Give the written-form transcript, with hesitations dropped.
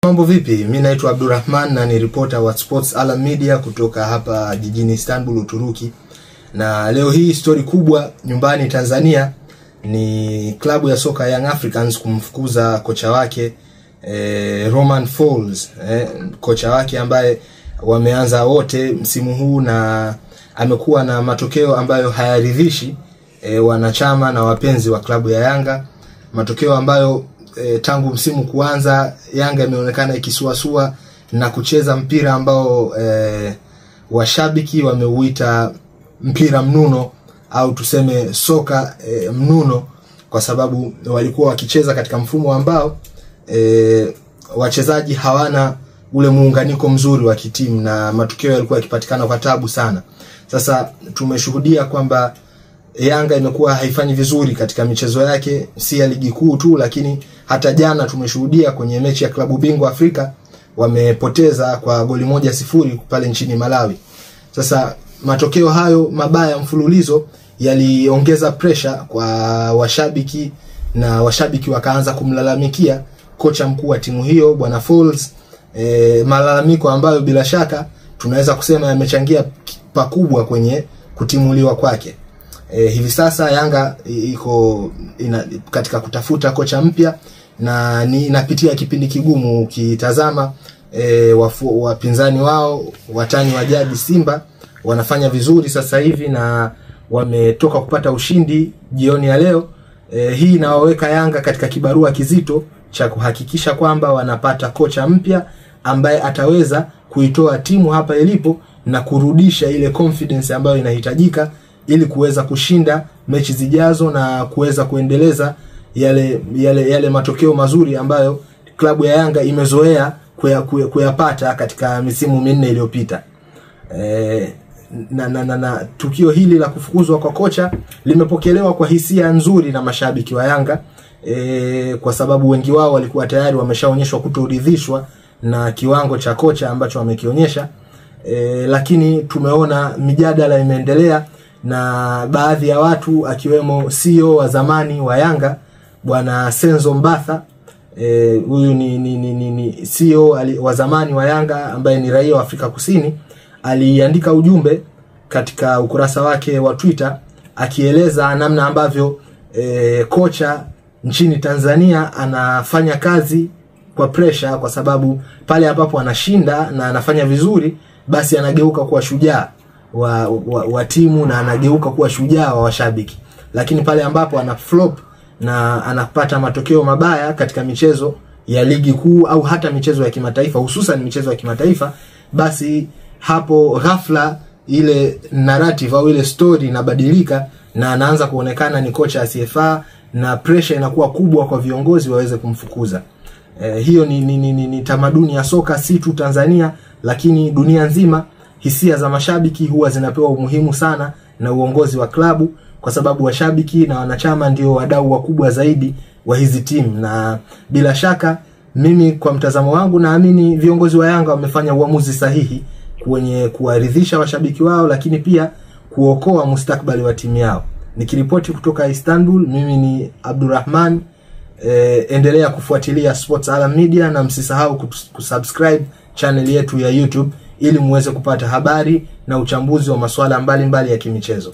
Mambo vipi? Mimi naitwa Abdurrahman na ni reporter wa Sports Alam Media kutoka hapa jijini Istanbul, Uturuki. Na leo hii story kubwa nyumbani Tanzania ni klabu ya soka Young Africans kumfukuza kocha wake Romain Folz, kocha wake ambaye wameanza wote msimu huu na amekuwa na matokeo ambayo hayaridhishi wanachama na wapenzi wa klabu ya Yanga. Matokeo ambayo tangu msimu kuanza Yanga imeonekana ikisuasua na kucheza mpira ambao washabiki wameuita mpira mnuno au tuseme soka mnuno, kwa sababu walikuwa wakicheza katika mfumo ambao wachezaji hawana ule muunganiko mzuri wa kitimu na matokeo yalikuwa yakipatikana kwa tabu sana. Sasa tumeshuhudia kwamba Yanga imekuwa haifanyi vizuri katika michezo yake, si ya ligi kuu tu, lakini hata jana tumeshuhudia kwenye mechi ya klabu bingwa Afrika wamepoteza kwa goli 1-0 pale nchini Malawi. Sasa matokeo hayo mabaya mfululizo yaliongeza pressure kwa washabiki na washabiki wakaanza kumlalamikia kocha mkuu wa timu hiyo Bwana Folz, malalamiko ambayo bila shaka tunaweza kusema yamechangia pakubwa kwenye kutimuliwa kwake. Hivi sasa Yanga iko katika kutafuta kocha mpya na inapitia kipindi kigumu. Ukitazama wapinzani wao watani wa jadi Simba wanafanya vizuri sasa hivi na wametoka kupata ushindi jioni ya leo. Hii inawaweka Yanga katika kibarua kizito cha kuhakikisha kwamba wanapata kocha mpya ambaye ataweza kuitoa timu hapa ilipo na kurudisha ile confidence ambayo inahitajika ili kuweza kushinda mechi zijazo na kuweza kuendeleza yale matokeo mazuri ambayo klabu ya Yanga imezoea kuyapata katika misimu minne iliyopita. Na tukio hili la kufukuzwa kwa kocha limepokelewa kwa hisia nzuri na mashabiki wa Yanga, kwa sababu wengi wao walikuwa tayari wameshaonyeshwa kutoridhishwa na kiwango cha kocha ambacho wamekionyesha. Lakini tumeona mijadala imeendelea na baadhi ya watu akiwemo CEO wa zamani wa Yanga Bwana Senzo Mbatha. Huyu ni CEO wa zamani wa Yanga ambaye ni raia wa Afrika Kusini. Aliandika ujumbe katika ukurasa wake wa Twitter akieleza namna ambavyo kocha nchini Tanzania anafanya kazi kwa pressure, kwa sababu pale ambapo anashinda na anafanya vizuri basi anageuka kuwa shujaa wa timu na anageuka kuwa shujaa wa washabiki. Lakini pale ambapo ana flop na anapata matokeo mabaya katika michezo ya ligi kuu au hata michezo ya kimataifa, hususan michezo ya kimataifa, basi hapo ghafla ile narrative au ile story inabadilika na anaanza kuonekana ni kocha asiyefaa na pressure inakuwa kubwa kwa viongozi waweze kumfukuza. Hiyo ni tamaduni ya soka, si tu Tanzania lakini dunia nzima. Hisia za mashabiki huwa zinapewa umuhimu sana na uongozi wa klabu, kwa sababu washabiki na wanachama ndio wadau wakubwa zaidi wa hizi timu. Na bila shaka mimi kwa mtazamo wangu naamini viongozi wa Yanga wamefanya uamuzi sahihi kwenye kuwaridhisha washabiki wao, lakini pia kuokoa mustakabali wa timu yao. Nikiripoti kutoka Istanbul, mimi ni Abdurrahman. Endelea kufuatilia Sports Alam Media na msisahau kusubscribe channel yetu ya YouTube ili muweze kupata habari na uchambuzi wa masuala mbalimbali ya kimichezo.